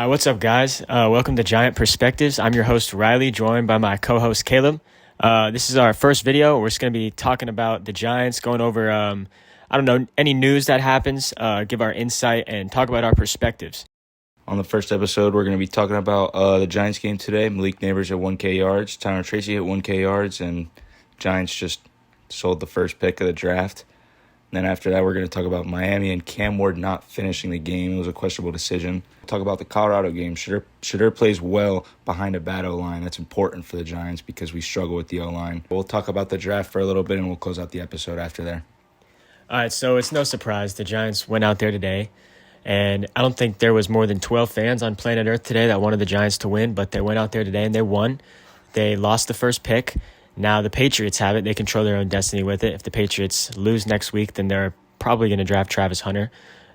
What's up, guys? Welcome to Giant Perspectives. I'm your host, Riley, joined by my co-host, Caleb. This is our first video. We're just going to be talking about the Giants, going over, any news that happens, give our insight, and talk about our perspectives. On the first episode, we're going to be talking about the Giants game today. Malik Neighbors at 1K yards. Tyron Tracy hit 1K yards, and Giants just sold the first pick of the draft. And then after that, we're going to talk about Miami and Cam Ward not finishing the game. It was a questionable decision. Talk about the Colorado game. Shedeur plays well behind a bad O-line. That's important for the Giants because we struggle with the O-line. We'll talk about the draft for a little bit, and we'll close out the episode after there. All right, so it's no surprise the Giants went out there today, and I don't think there was more than 12 fans on planet Earth today that wanted the Giants to win, but they went out there today and they won. They lost the first pick. Now the Patriots have it. They control their own destiny with it. If the Patriots lose next week, then they're probably going to draft Travis Hunter.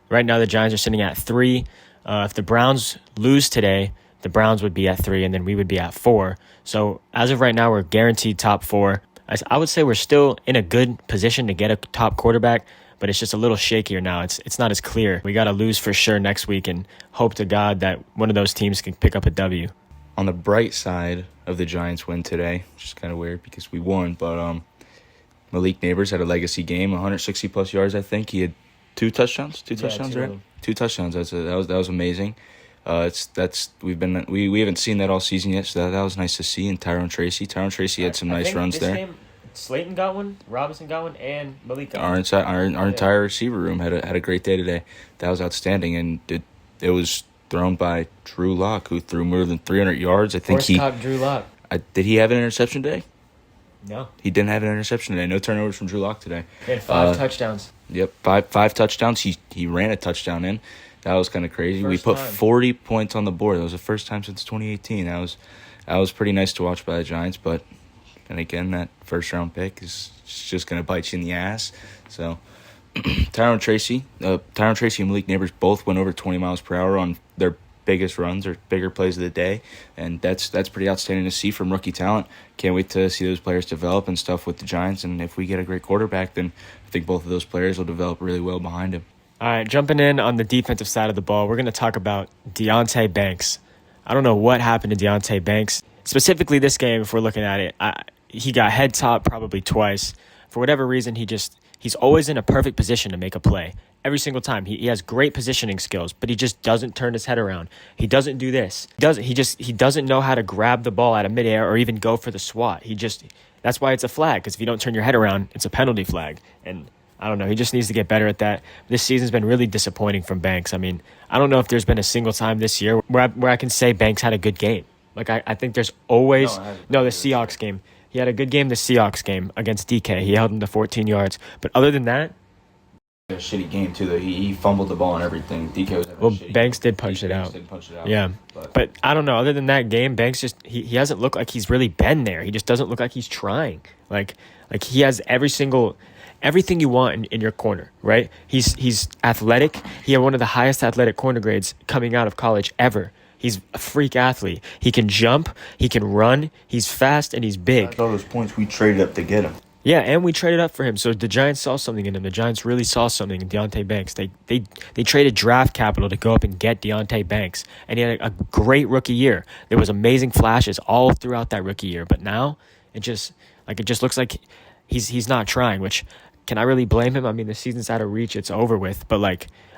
Right now the Giants are sitting at 3. If the Browns lose today, the Browns would be at 3, and then we would be at 4. So as of right now, we're guaranteed top 4. I would say we're still in a good position to get a top quarterback, but it's just a little shakier now. It's not as clear. We got to lose for sure next week and hope to God that one of those teams can pick up a W. On the bright side of the Giants win today, which is kind of weird because we won, but Malik Neighbors had a legacy game, 160-plus yards, I think. He had 2 touchdowns? Two touchdowns, right? 2 touchdowns. That was amazing. We haven't seen that all season yet, so that was nice to see. And Tyron Tracy had some nice runs there. Game, Slayton got one, Robinson got one, and Malik got one. Our entire receiver room had a great day today. That was outstanding, and it was thrown by Drew Lock, who threw more than 300 yards. I think Drew Lock. Did he have an interception today? No. He didn't have an interception today. No turnovers from Drew Lock today. He had 5 touchdowns. Yep, five touchdowns. He ran a touchdown in. That was kind of crazy. We put 40 points on the board. That was the first time since 2018. That was pretty nice to watch by the Giants, but and again, that first-round pick is just going to bite you in the ass. So Tyron Tracy and Malik Neighbors both went over 20 miles per hour on their biggest runs or bigger plays of the day, and that's pretty outstanding to see from rookie talent. Can't wait to see those players develop and stuff with the Giants, and if we get a great quarterback, then I think both of those players will develop really well behind him. All right, jumping in on the defensive side of the ball, we're going to talk about Deonte Banks. I don't know what happened to Deonte Banks. Specifically this game, if we're looking at it, he got head topped probably twice. For whatever reason, he's always in a perfect position to make a play. Every single time. He has great positioning skills, but he just doesn't turn his head around. He doesn't do this. He doesn't know how to grab the ball out of midair or even go for the swat. That's why it's a flag, because if you don't turn your head around, it's a penalty flag. And I don't know. He just needs to get better at that. This season's been really disappointing from Banks. I mean, I don't know if there's been a single time this year where I can say Banks had a good game. Like, I think there's always... No, the Seahawks game. He had a good game the Seahawks game against DK. He held him to 14 yards. But other than that... A shitty game, too, though. He fumbled the ball and everything. DK was Banks did punch it out. Yeah. But I don't know. Other than that game, Banks just... He hasn't looked like he's really been there. He just doesn't look like he's trying. Like he has everything you want in your corner, right? He's athletic. He had one of the highest athletic corner grades coming out of college ever. He's a freak athlete. He can jump, he can run, he's fast, and he's big. That's all those points we traded up to get him. Yeah, and we traded up for him. So the Giants saw something in him. The Giants really saw something in Deonte Banks. They traded draft capital to go up and get Deonte Banks. And he had a great rookie year. There was amazing flashes all throughout that rookie year. But now it just looks like he's not trying, which can I really blame him? I mean, the season's out of reach. It's over with. But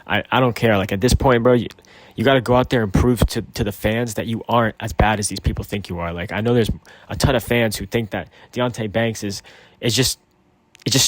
I don't care. Like, at this point, bro, you got to go out there and prove to the fans that you aren't as bad as these people think you are. Like, I know there's a ton of fans who think that Deonte Banks is just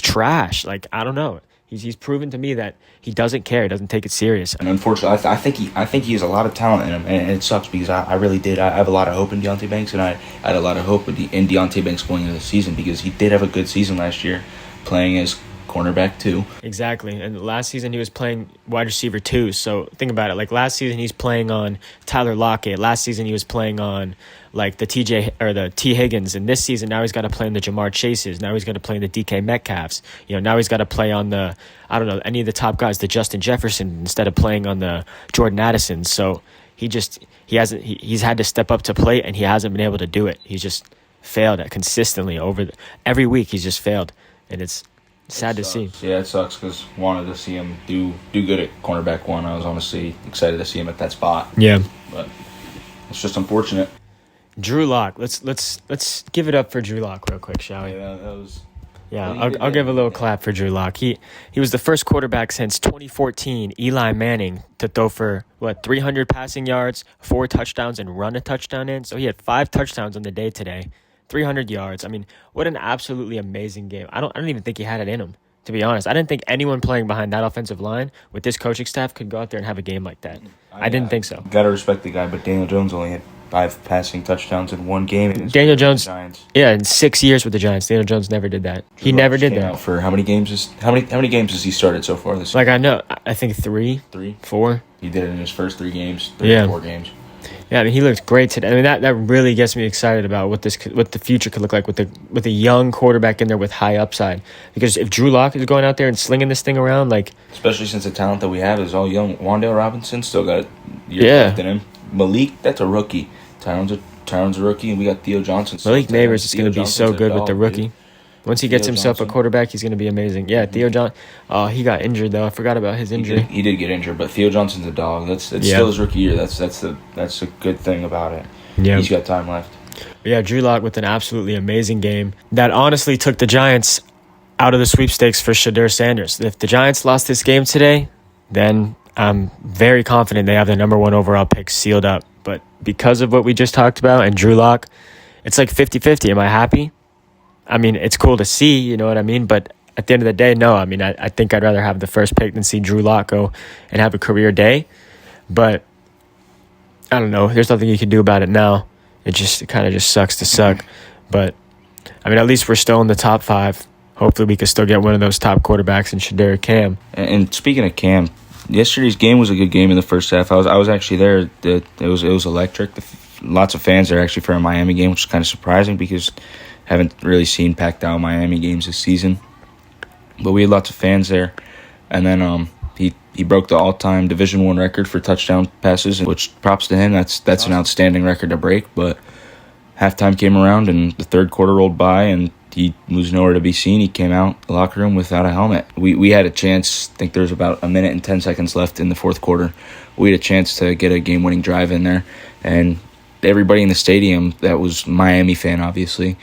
trash. Like, I don't know. He's proven to me that he doesn't care. He doesn't take it serious. And unfortunately, I think he has a lot of talent in him, and it sucks because I really did. I have a lot of hope in Deonte Banks, and I had a lot of hope in Deonte Banks going into the season because he did have a good season last year, playing as cornerback too. Exactly. And last season he was playing wide receiver too. So think about it. Like, last season he's playing on Tyler Lockett. Last season he was playing on like the T Higgins. And this season now he's got to play on the Jamar Chases. Now he's got to play on the DK Metcalfs. Now he's got to play on the, I don't know, any of the top guys, the Justin Jefferson, instead of playing on the Jordan Addison. So he's had to step up to plate, and he hasn't been able to do it. He's just failed at consistently every week. He's just failed. And it's sad to see. Yeah, it sucks because wanted to see him do good at cornerback one. I was honestly excited to see him at that spot. Yeah. But it's just unfortunate. Drew Lock. Let's give it up for Drew Lock real quick, shall we? Yeah, that was. Yeah, I'll give a little clap for Drew Lock. He was the first quarterback since 2014, Eli Manning, to throw for 300 passing yards, 4 touchdowns, and run a touchdown in. So he had 5 touchdowns on the day today, 300 yards. I mean, what an absolutely amazing game. I don't even think he had it in him, to be honest. I didn't think anyone playing behind that offensive line with this coaching staff could go out there and have a game like that. I didn't think so. Gotta respect the guy, but Daniel Jones only had 5 passing touchdowns in one game. Daniel Jones, Giants. Yeah, in 6 years with the Giants, Daniel Jones never did that. He never did that. For how many games? How many games has he started so far this season? I think 3, 4. He did it in his first 3 games, 4 games. Yeah, I mean, he looked great today. I mean, that really gets me excited about what the future could look like with a young quarterback in there with high upside. Because if Drew Lock is going out there and slinging this thing around, especially since the talent that we have is all young. Wan'Dale Robinson still got a year left in him. Malik, that's a rookie. Tyron's a rookie, and we got Theo Johnson. Malik Neighbors is going to be so good with the rookie. Dude. Once he gets himself a quarterback, he's going to be amazing. Yeah, Theo Johnson. Oh, he got injured though. I forgot about his injury. He did get injured, but Theo Johnson's a dog. It's still his rookie year. That's a good thing about it. Yeah, he's got time left. Yeah, Drew Lock with an absolutely amazing game that honestly took the Giants out of the sweepstakes for Shedeur Sanders. If the Giants lost this game today, then I'm very confident they have the number 1 overall pick sealed up. But because of what we just talked about and Drew Lock, it's like 50-50. Am I happy? I mean, it's cool to see, you know what I mean? But at the end of the day, no. I mean, I think I'd rather have the first pick than see Drew Lock go and have a career day. But I don't know. There's nothing you can do about it now. It kind of just sucks to suck. But, I mean, at least we're still in the top 5. Hopefully we can still get one of those top quarterbacks in Shedeur Cam. And speaking of Cam, yesterday's game was a good game in the first half. I was actually there. It was electric. Lots of fans there actually for a Miami game, which is kind of surprising because haven't really seen packed out Miami games this season. But we had lots of fans there. And then he broke the all-time Division I record for touchdown passes, which props to him. That's awesome. An outstanding record to break. But halftime came around and the third quarter rolled by and he was nowhere to be seen. He came out the locker room without a helmet. We had a chance. I think there was about 1 minute and 10 seconds left in the fourth quarter. We had a chance to get a game-winning drive in there. And everybody in the stadium that was Miami fan, obviously,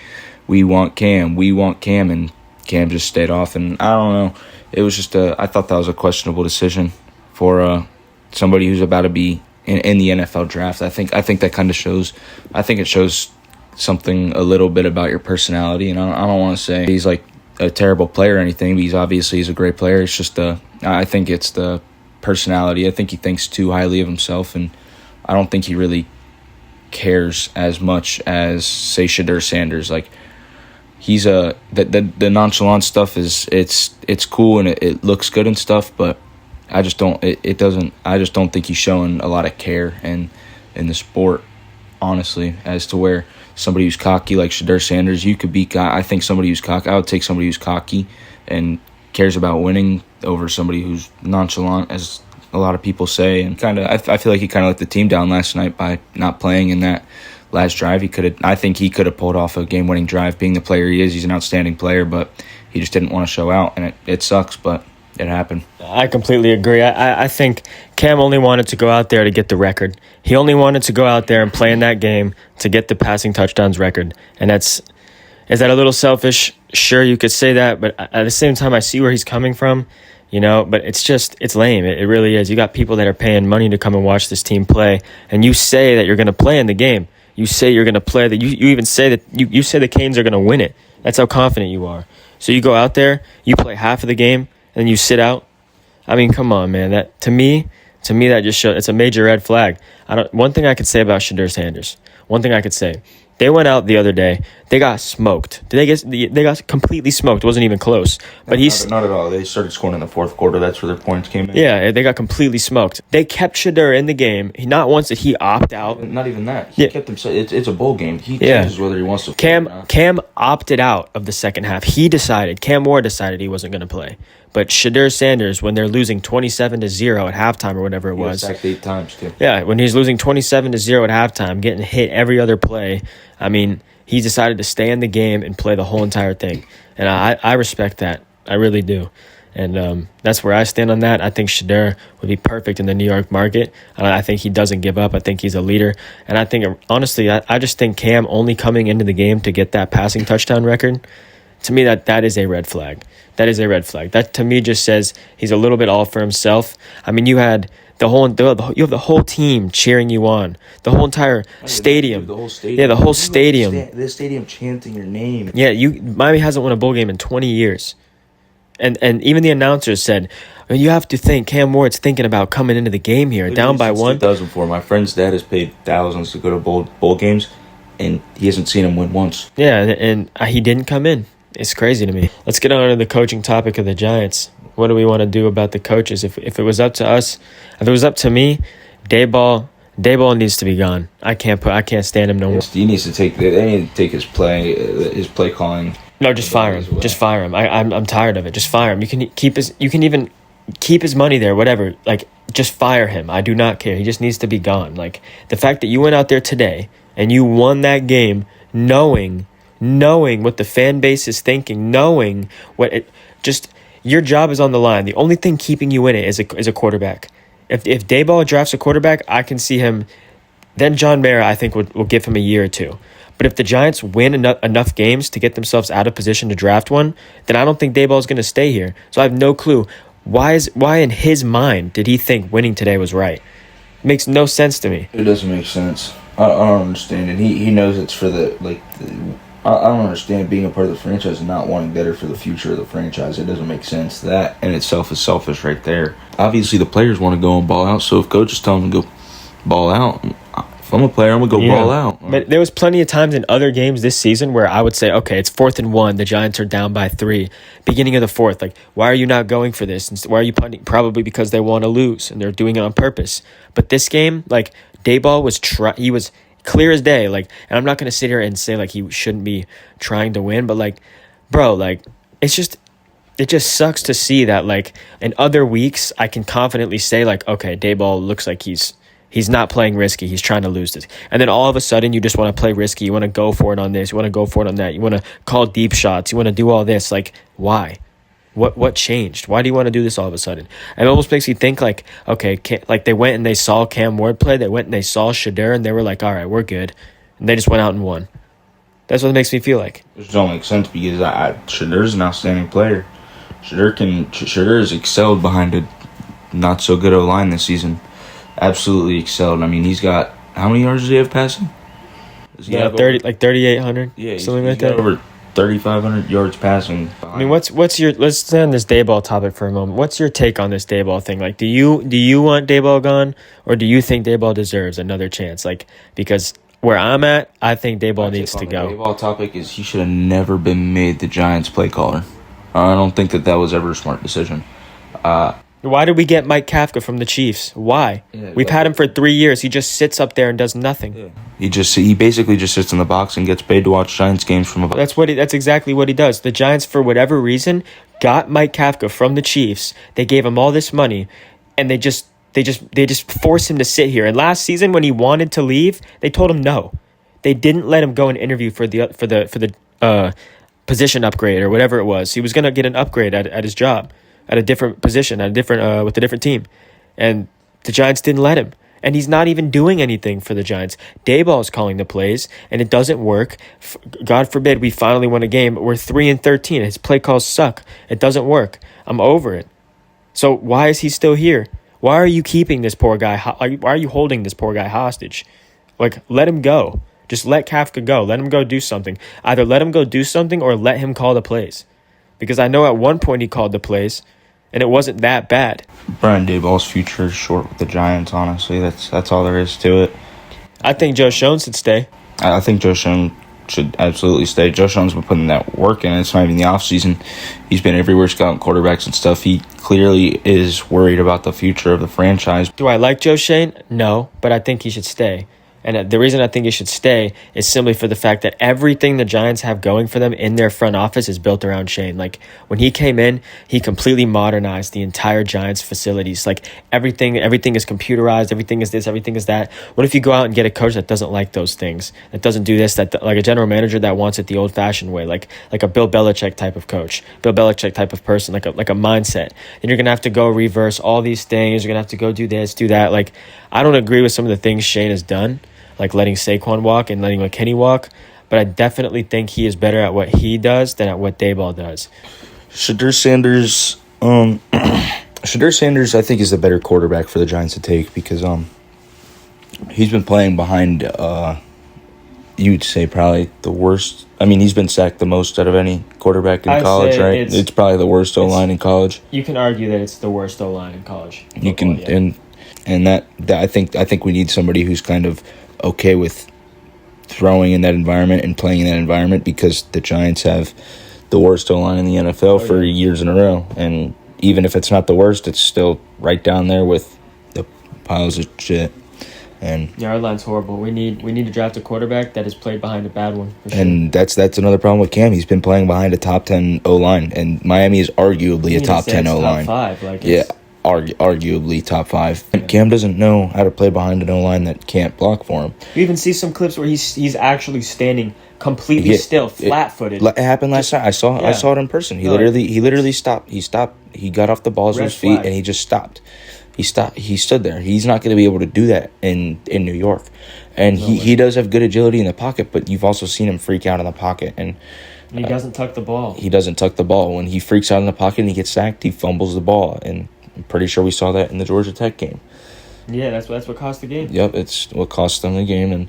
we want Cam, and Cam just stayed off. And I don't know. It was just I thought that was a questionable decision for somebody who's about to be in the NFL draft. I think that kind of shows. I think it shows something a little bit about your personality. And I don't want to say he's like a terrible player or anything, but he's a great player. It's just I think it's the personality. I think he thinks too highly of himself, and I don't think he really cares as much as, say, Shedeur Sanders. Like, he's the nonchalant stuff it's cool and it looks good and stuff, but I just don't think he's showing a lot of care in the sport, honestly, as to where somebody who's cocky like Shedeur Sanders, you could be. I think somebody who's cocky. I would take somebody who's cocky and cares about winning over somebody who's nonchalant, as a lot of people say. And I feel like he kind of let the team down last night by not playing in that last drive. I think he could have pulled off a game-winning drive. Being the player he is, he's an outstanding player, but he just didn't want to show out, and it sucks, but it happened. I completely agree. I think Cam only wanted to go out there to get the record. He only wanted to go out there and play in that game to get the passing touchdowns record. And is that a little selfish? Sure, you could say that, but at the same time, I see where he's coming from, but it's lame. It really is. You got people that are paying money to come and watch this team play, and you say that you're going to play in the game. You say you're going to play. That you even say that you say the Canes are going to win it. That's how confident you are. So you go out there, you play half of the game, and you sit out. I mean, come on, man. That to me that just shows it's a major red flag. One thing I could say about Shedeur Sanders. One thing I could say. They went out the other day. They got smoked. They got completely smoked. It wasn't even close. But not at all. They started scoring in the fourth quarter. That's where their points came in. Yeah, they got completely smoked. They kept Shedeur in the game. Not once did he opt out. Not even that. He kept him. It's a bowl game. He chooses whether he wants to play or not. Cam opted out of the second half. Cam Moore decided he wasn't going to play. But Shedeur Sanders, when they're losing 27-0 at halftime or whatever it was. Sacked 8 times, too. Yeah, when he's losing 27-0 at halftime, getting hit every other play, I mean, he decided to stay in the game and play the whole entire thing. And I respect that. I really do. And that's where I stand on that. I think Shedeur would be perfect in the New York market. I think he doesn't give up. I think he's a leader. And I think, honestly, I just think Cam only coming into the game to get that passing touchdown record, to me, that is a red flag. That is a red flag. That, to me, just says he's a little bit all for himself. I mean, you had you have the whole team cheering you on. The whole entire stadium. The whole stadium. Yeah, the whole stadium. The stadium chanting your name. Yeah, Miami hasn't won a bowl game in 20 years. And even the announcers said, you have to think Cam Ward's thinking about coming into the game here, down by one. 2004. My friend's dad has paid thousands to go to bowl games, and he hasn't seen him win once. Yeah, and he didn't come in. It's crazy to me. Let's get on to the coaching topic of the Giants. What do we want to do about the coaches? If it was up to us, if it was up to me, Daboll needs to be gone. I can't stand him no more. He needs to take. They need to take his play calling. No, just fire him. Just fire him. I'm tired of it. Just fire him. You can even keep his money there, whatever. Like, just fire him. I do not care. He just needs to be gone. Like, the fact that you went out there today and you won that game knowing what the fan base is thinking, knowing your job is on the line. The only thing keeping you in it is a quarterback. If Daboll drafts a quarterback, I can see him. Then John Mara, I think, will give him a year or two. But if the Giants win enough games to get themselves out of position to draft one, then I don't think Daboll is going to stay here. So I have no clue. Why in his mind did he think winning today was right? It makes no sense to me. It doesn't make sense. I don't understand it. He knows it's for I don't understand being a part of the franchise and not wanting better for the future of the franchise. It doesn't make sense. That in itself is selfish right there. Obviously, the players want to go and ball out, so if coaches tell them to go ball out, if I'm a player, I'm going to go ball out. But there was plenty of times in other games this season where I would say, okay, it's 4th and 1. The Giants are down by 3. Beginning of the 4th. Like, why are you not going for this? And why are you punting? Probably because they want to lose, and they're doing it on purpose. But this game, like, Daboll he was clear as day. Like, and I'm not going to sit here and say, like, he shouldn't be trying to win. But, like, bro, like, it just sucks to see that, like, in other weeks, I can confidently say, like, okay, Daboll looks like he's not playing risky. He's trying to lose this. And then all of a sudden, you just want to play risky. You want to go for it on this. You want to go for it on that. You want to call deep shots. You want to do all this. Like, why? What changed? Why do you want to do this all of a sudden? And it almost makes you think, like, okay, like they went and they saw Cam Ward play. They went and they saw Shedeur, and they were like, all right, we're good. And they just went out and won. That's what it makes me feel like. Which don't make sense because Shedeur's an outstanding player. Shedeur has excelled behind a not so good O-line this season. Absolutely excelled. I mean, he's got how many yards does he have passing? Yeah, 3,800. Yeah, something like got that. Over 3,500 yards passing. I mean, let's stay on this Daboll topic for a moment. What's your take on this Daboll thing? Like, do you want Daboll gone, or do you think Daboll deserves another chance? Like, because where I'm at, I think Daboll needs to go. The Daboll topic is he should have never been made the Giants play caller. I don't think that was ever a smart decision. Why did we get Mike Kafka from the Chiefs? Why? Yeah, we've had him for 3 years. He just sits up there and does nothing. Yeah. He basically just sits in the box and gets paid to watch Giants games from above. That's exactly what he does. The Giants, for whatever reason, got Mike Kafka from the Chiefs. They gave him all this money, and they just forced him to sit here. And last season, when he wanted to leave, they told him no. They didn't let him go and interview for the position upgrade or whatever it was. He was going to get an upgrade at his job, at a different position, with a different team. And the Giants didn't let him. And he's not even doing anything for the Giants. Daboll is calling the plays, and it doesn't work. God forbid we finally win a game, but we're 3-13. His play calls suck. It doesn't work. I'm over it. So why is he still here? Why are you keeping this poor guy? Why are you holding this poor guy hostage? Like, let him go. Just let Kafka go. Let him go do something. Either let him go do something or let him call the plays. Because I know at one point he called the plays, and it wasn't that bad. Brian Daboll's future is short with the Giants, honestly. That's all there is to it. I think Joe Schoen should stay. I think Joe Schoen should absolutely stay. Joe Schoen's been putting that work in. It's not even the offseason. He's been everywhere scouting quarterbacks and stuff. He clearly is worried about the future of the franchise. Do I like Joe Schoen? No, but I think he should stay. And the reason I think he should stay is simply for the fact that everything the Giants have going for them in their front office is built around Shane. Like, when he came in, he completely modernized the entire Giants facilities. Like, everything is computerized, everything is this, everything is that. What if you go out and get a coach that doesn't like those things, that doesn't do this, that like a general manager that wants it the old-fashioned way, like a Bill Belichick type of coach, Bill Belichick type of person, like a mindset. And you're going to have to go reverse all these things. You're going to have to go do this, do that. Like, I don't agree with some of the things Shane has done, like letting Saquon walk and letting McKinney walk, but I definitely think he is better at what he does than at what Daboll does. Shadur Sanders, Shadur Sanders, I think, is the better quarterback for the Giants to take because he's been playing behind, you'd say probably the worst. I mean, he's been sacked the most out of any quarterback in college, right? It's probably the worst O-line in college. You can argue that it's the worst O-line in college. You can, yeah. and that I think we need somebody who's kind of okay with throwing in that environment and playing in that environment because the Giants have the worst O-line in the NFL for years in a row. And even if it's not the worst, it's still right down there with the piles of shit. And yeah, our line's horrible. We need to draft a quarterback that has played behind a bad one. For sure. And that's another problem with Cam. He's been playing behind a top 10 O-line, and Miami is arguably a top 10 O-line. Top 5, like yeah, arguably top 5. Yeah. Cam doesn't know how to play behind an O-line that can't block for him. You even see some clips where he's actually standing completely still, flat-footed. It happened last night. I saw it in person. He literally stopped. He stopped. He got off the balls with his feet, and he just stopped. He stopped. He stood there. He's not going to be able to do that in New York. And he does have good agility in the pocket, but you've also seen him freak out in the pocket. And he doesn't tuck the ball. He doesn't tuck the ball. When he freaks out in the pocket and he gets sacked, he fumbles the ball. And I'm pretty sure we saw that in the Georgia Tech game. Yeah, that's what cost the game. Yep, it's what cost them the game. And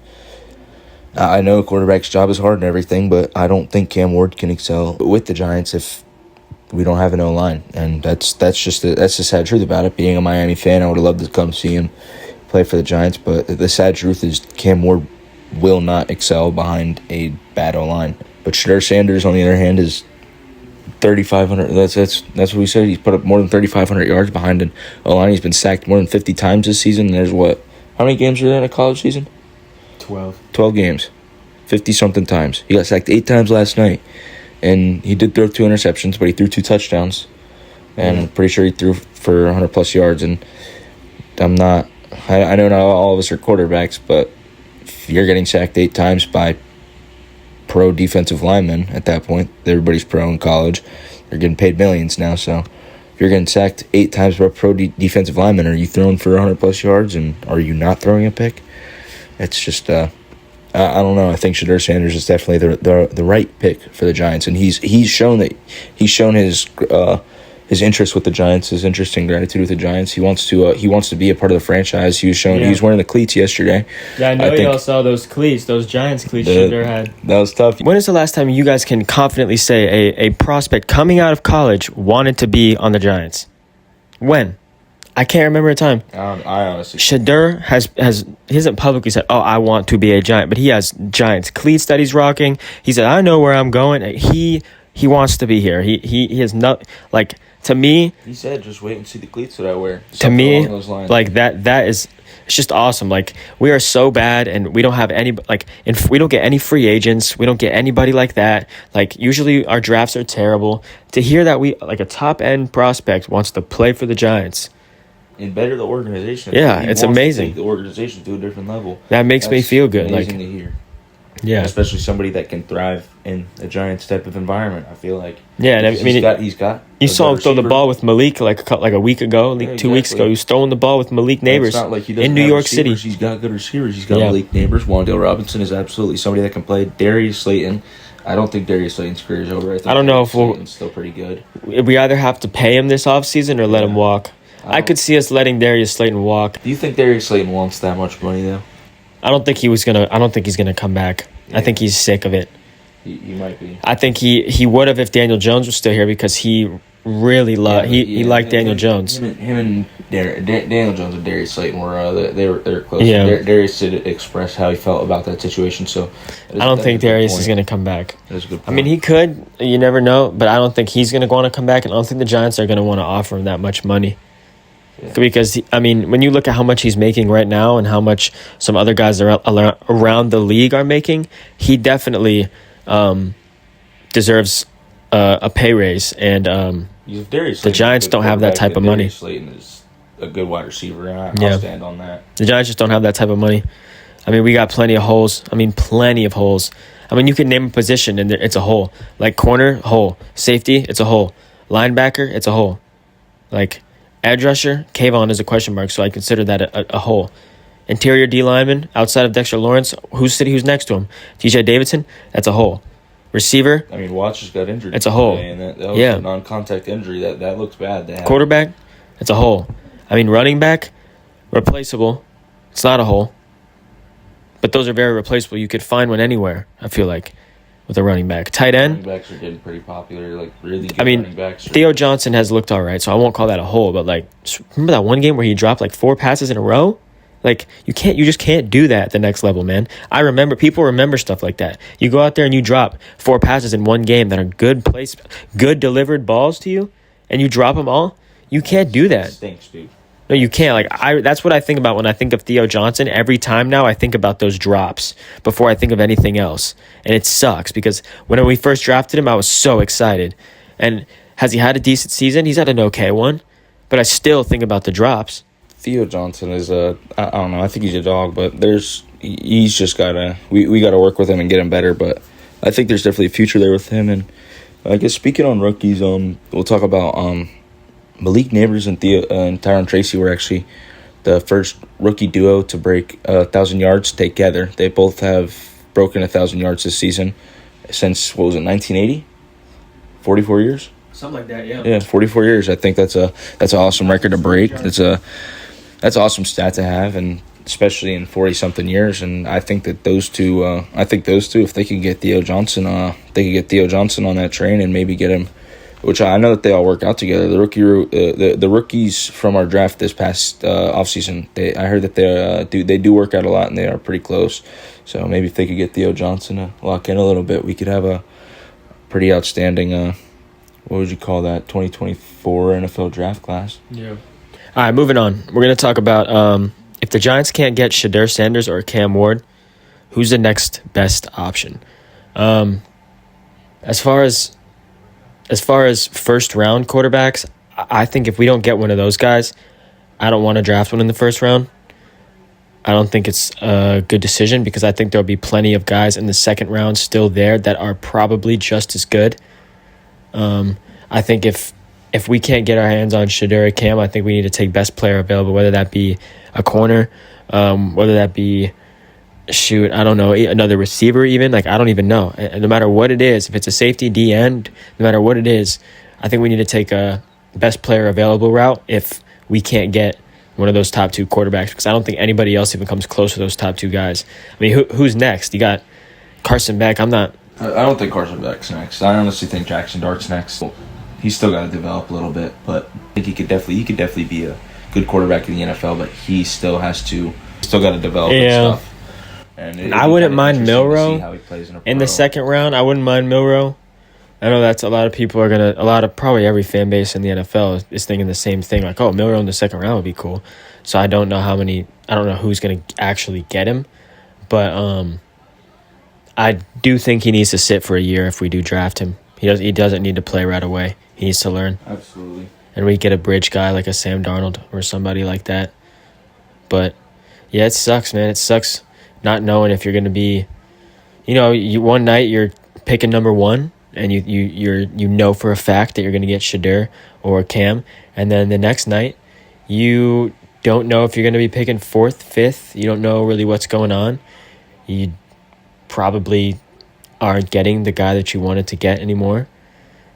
I know a quarterback's job is hard and everything, but I don't think Cam Ward can excel with the Giants if we don't have an O-line, and that's the sad truth about it. Being a Miami fan, I would have loved to come see him play for the Giants, but the sad truth is Cam Ward will not excel behind a bad O-line. But Shadur Sanders, on the other hand, is 3,500. That's what we said. He's put up more than 3,500 yards behind an O-line. He's been sacked more than 50 times this season. And there's how many games are there in a college season? 12 games, 50-something times. He got sacked 8 times last night. And he did throw 2 interceptions, but he threw 2 touchdowns. And I'm pretty sure he threw for 100-plus yards. And I know not all of us are quarterbacks, but if you're getting sacked 8 times by pro defensive linemen at that point, everybody's pro in college. They're getting paid millions now. So if you're getting sacked 8 times by pro defensive linemen, are you throwing for 100-plus yards? And are you not throwing a pick? It's just I don't know. I think Shadur Sanders is definitely the right pick for the Giants, and he's shown his interest with the Giants, his interest and gratitude with the Giants. He wants to be a part of the franchise. He was wearing the cleats yesterday. Yeah, I know y'all saw those cleats, those Giants cleats Shadur had. That was tough. When is the last time you guys can confidently say a prospect coming out of college wanted to be on the Giants? When? I can't remember a time. I honestly. Shadur he hasn't publicly said, "Oh, I want to be a Giant," but he has Giants cleats that he's rocking. He said, "I know where I'm going." He wants to be here. He has not, like, to me. He said, "Just wait and see the cleats that I wear." To me, like that is, it's just awesome. Like, we are so bad, and we don't have any, like, we don't get any free agents. We don't get anybody like that. Like, usually our drafts are terrible. To hear that a top end prospect wants to play for the Giants. And better the organization. Yeah, it's amazing. To take the organization to a different level. That makes me feel good. Amazing to hear. Yeah, especially somebody that can thrive in a Giants type of environment. I feel like. Yeah, and I mean, he's got. You saw him throw the ball with Malik like a week ago, 2 weeks ago. He was throwing the ball with Malik Neighbors. It's not like he doesn't in New York City. He's got good receivers. He's got Malik Neighbors. Wan'Dale Robinson is absolutely somebody that can play. Darius Slayton. I don't think Darius Slayton's career is over. I don't know if Slayton's still pretty good. We either have to pay him this offseason or let him walk. I could see us letting Darius Slayton walk. Do you think Darius Slayton wants that much money though? I don't think he's gonna come back. Yeah. I think he's sick of it. He might be. I think he would have if Daniel Jones was still here because he really loved he liked Daniel Jones. Him and Daniel Jones and Darius Slayton were they were close. Yeah. Darius did express how he felt about that situation. So I don't think Darius is going to come back. That's a good point. I mean, he could. You never know, but I don't think he's going to want to come back, and I don't think the Giants are going to want to offer him that much money. Because, when you look at how much he's making right now and how much some other guys around the league are making, he definitely deserves a pay raise. And the Giants don't have that type of money. Darius Slayton is a good wide receiver, and I'll stand on that. The Giants just don't have that type of money. We got plenty of holes. Plenty of holes. You could name a position, and it's a hole. Like corner, hole. Safety, it's a hole. Linebacker, it's a hole. Like edge rusher, Kayvon is a question mark, so I consider that a hole. Interior D lineman, outside of Dexter Lawrence, who's next to him? TJ Davidson, that's a hole. Receiver, Watts just got injured. It's a hole. And that was a non-contact injury. That looks bad. Quarterback, it's a hole. Running back, replaceable. It's not a hole. But those are very replaceable. You could find one anywhere, I feel like, with a running back. Tight end. Running backs are getting pretty popular, like really good running backs. Theo Johnson has looked all right, so I won't call that a hole. But, remember that one game where he dropped, 4 passes in a row? You just can't do that at the next level, man. People remember stuff like that. You go out there and you drop 4 passes in one game that are good delivered balls to you, and you drop them all. You can't do that. It stinks, dude. No, you can't. That's what I think about when I think of Theo Johnson. Every time now, I think about those drops before I think of anything else. And it sucks because when we first drafted him, I was so excited. And has he had a decent season? He's had an okay one. But I still think about the drops. Theo Johnson is I don't know. I think he's a dog, but he's just gotta. We gotta work with him and get him better. But I think there's definitely a future there with him. And I guess speaking on rookies, we'll talk about Malik Neighbors and Tyron Tracy were actually the first rookie duo to break 1,000 yards together. They both have broken 1,000 yards this season since, 1980? 44 years? Something like that, yeah. Yeah, 44 years. I think that's an awesome record to break. That's an awesome stat to have, and especially in 40-something years. And I think that those two, if they could get Theo Johnson, on that train and maybe get him. Which I know that they all work out together. The rookies from our draft this past offseason, I heard that they do work out a lot and they are pretty close. So maybe if they could get Theo Johnson to lock in a little bit, we could have a pretty outstanding, what would you call that, 2024 NFL draft class. Yeah. All right, moving on. We're going to talk about if the Giants can't get Shedeur Sanders or Cam Ward, who's the next best option? As far as first round quarterbacks, I think if we don't get one of those guys, I don't want to draft one in the first round. I don't think it's a good decision because I think there'll be plenty of guys in the second round still there that are probably just as good. I think if we can't get our hands on Shedeur or Cam, I think we need to take best player available, whether that be a corner, whether that be I don't know, another receiver even. I don't even know. No matter what it is, if it's a safety, D end, no matter what it is, I think we need to take a best player available route if we can't get one of those top 2 quarterbacks, because I don't think anybody else even comes close to those top 2 guys. Who's next? You got Carson Beck. I don't think Carson Beck's next. I honestly think Jackson Dart's next. He's still got to develop a little bit, but I think he could definitely be a good quarterback in the NFL, but he still got to develop and stuff. And I wouldn't mind Milroe in the second round. I wouldn't mind Milroe. I know that's a lot of people probably every fan base in the NFL is thinking the same thing. Milroe in the second round would be cool. So I don't know who's going to actually get him. But I do think he needs to sit for a year if we do draft him. He doesn't need to play right away. He needs to learn. Absolutely. And we get a bridge guy like a Sam Darnold or somebody like that. But, yeah, it sucks, man. It sucks not knowing if you're going to be, one night you're picking number 1 and you know for a fact that you're going to get Shedeur or Cam, and then the next night you don't know if you're going to be picking 4th, 5th. You don't know really what's going on. You probably aren't getting the guy that you wanted to get anymore.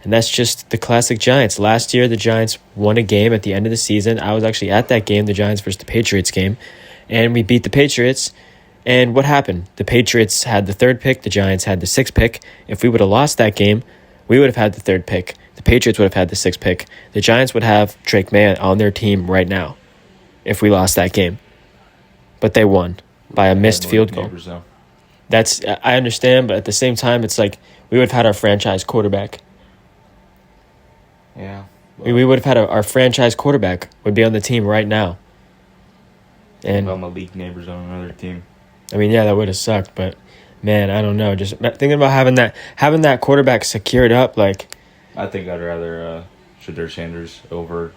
And that's just the classic Giants. Last year, the Giants won a game at the end of the season. I was actually at that game, the Giants versus the Patriots game, and we beat the Patriots. And what happened? The Patriots had the 3rd pick. The Giants had the 6th pick. If we would have lost that game, we would have had the 3rd pick. The Patriots would have had the 6th pick. The Giants would have Drake May on their team right now if we lost that game. But they won by a missed field goal. I understand, but at the same time, it's like we would have had our franchise quarterback. Yeah. We would have had our franchise quarterback would be on the team right now. And Well, Malik Neighbors on another team. I mean, yeah, that would have sucked, but man, I don't know. Just thinking about having that quarterback secured up, like. I think I'd rather Shadur Sanders over.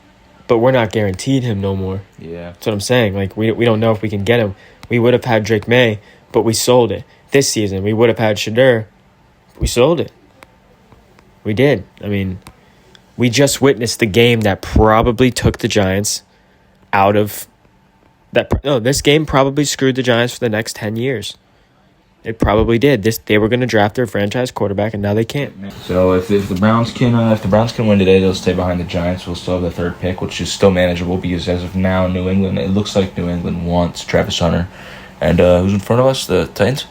But we're not guaranteed him no more. Yeah. That's what I'm saying. Like, we don't know if we can get him. We would have had Drake May, but we sold it. This season, we would have had Shadur. We sold it. We did. I mean, we just witnessed the game that probably took the Giants out of that. No, this game probably screwed the Giants for the next 10 years. It probably did. They were going to draft their franchise quarterback, and now they can't. So if the Browns can win today, they'll stay behind the Giants. We'll still have the third pick, which is still manageable because as of now, New England, it looks like New England wants Travis Hunter. And who's in front of us? The Titans.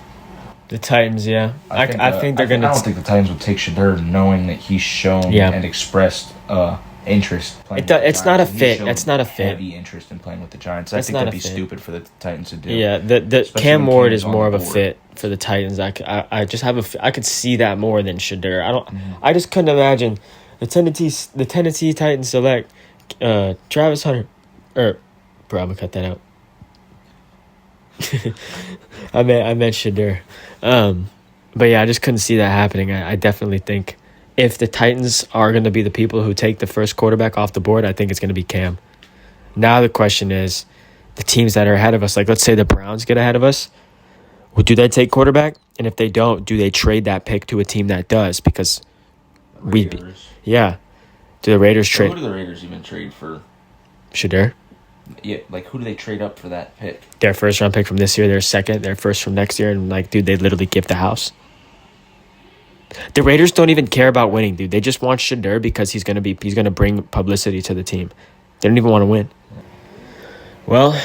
The Titans, yeah. I think they're going to. I don't think the Titans would take Shadur, knowing that he's shown and expressed interest. It's not a fit. It's not a fit. Heavy interest in playing with the Giants. I think that'd be stupid for the Titans to do. Yeah, the Cam Ward is more of a fit for the Titans. I just have I could see that more than Shadur. I just couldn't imagine the Tennessee Titans select Travis Hunter. Bro, I'm gonna cut that out. I meant Shadur. But yeah, I just couldn't see that happening. I definitely think if the Titans are going to be the people who take the first quarterback off the board, I think it's going to be Cam. Now the question is, the teams that are ahead of us, like let's say the Browns get ahead of us, well, do they take quarterback? And if they don't, do they trade that pick to a team that does? Because do the Raiders trade? Who do the Raiders even trade for? Shadur? Yeah, like who do they trade up for that pick? Their first round pick from this year, their second, their first from next year, and like, dude, they literally give the house. The Raiders don't even care about winning, dude. They just want Shadur because he's gonna bring publicity to the team. They don't even want to win. Well,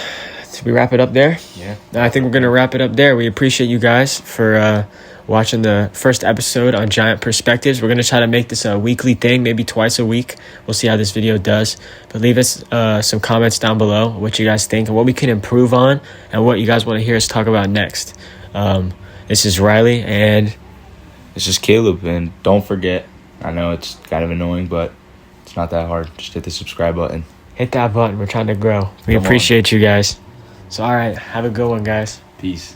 should we wrap it up there? Yeah. I think we're gonna wrap it up there. We appreciate you guys for watching the first episode on Giant Perspectives. We're going to try to make this a weekly thing, maybe twice a week. We'll see how this video does. But leave us some comments down below what you guys think and what we can improve on and what you guys want to hear us talk about next. This is Riley and this is Caleb. And don't forget, I know it's kind of annoying, but it's not that hard. Just hit the subscribe button. Hit that button. We're trying to grow. We appreciate you guys. So, all right. Have a good one, guys. Peace.